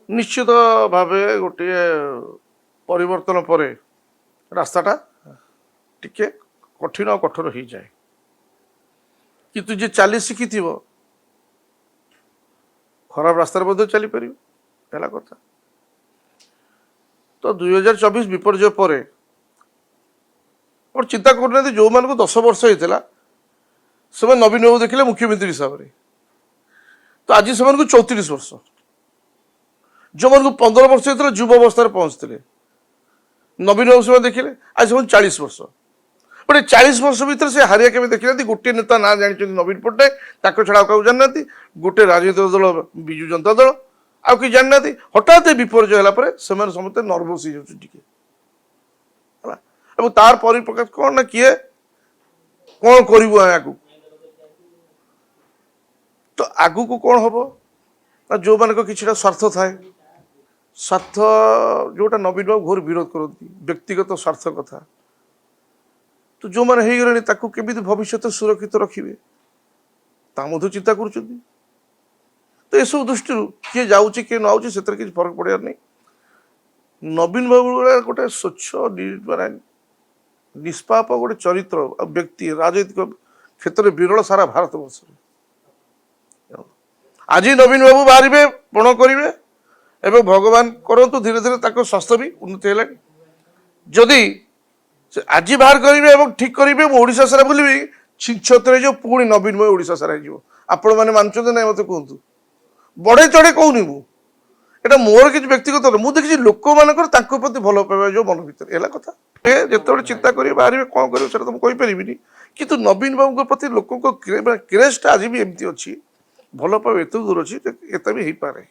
निश्चित भाव गोटे परिवर्तन पर रास्ताटा टिके कठिन कठोर हो जाए कि जे चली शिखी खराब रास्तार चली पार कथा। तो 2024 विपर्य पर और चिंता करना जो मान 10 वर्ष होता से नवीन बाबू देखिले मुख्यमंत्री हिसाब से तो आज से 34 वर्ष जो मान 15 वर्ष होता युव अवस्था पहुंचते नवीन बाबू से देखिले आज से 40 वर्ष बट 40 वर्ष भर से हारिया के देखी ना गोटे नेता ना जानी नवीन पट्टनायक छड़ा क्या जाना गोटे राजनीतिक दल विजु जनता दल आउ कि जाना हठात विपर्य है समस्त नर्भस हो तार परिप्रकाश कौन ना किए कौन करूँ आगू तो आगू को कौन हम ना जो मान कि स्वार्थ थाए स्वार्थ जोटा नवीन बाबू घोर विरोध करती व्यक्तिगत स्वार्थ कथा तो जो मैंने हो गले केमी भविष्य सुरक्षित रखिए चिंता कर तो यह सब दृष्टि किए जाऊँ किए न से किसी फरक पड़ार नहीं। नवीन बाबू गोटे स्वच्छ माने निष्पाप गोटे चरित्र व्यक्ति राजनीतिक क्षेत्र में विरल सारा भारत वर्ष आज नवीन बाबू बाहर पण करेंगे एवं भगवान करंतु धीरे धीरे स्वास्थ्य भी उन्नति है जदि आज बाहर करेंगे और ठीक करेंगे ओडिशा सारा बुलबी छिछत्रे जो पुणी नवीन बाबू ओडिशा सारा हो आपण मैंने मानुंट ना मत कहतु बढ़े चढ़े कहूनी मुझे मोर किसी व्यक्तिगत मुझे देखी लोक मान प्रति भल पाइबा जो मन भर है कथा जो चिंता करेंगे बाहर कौन कर तो मुझे कहीपरि कि नवीन बाबू प्रति लोक क्रेजटा आज भी एमती अच्छी भल पाइबा एत दूर अच्छी एत भी हो पाए।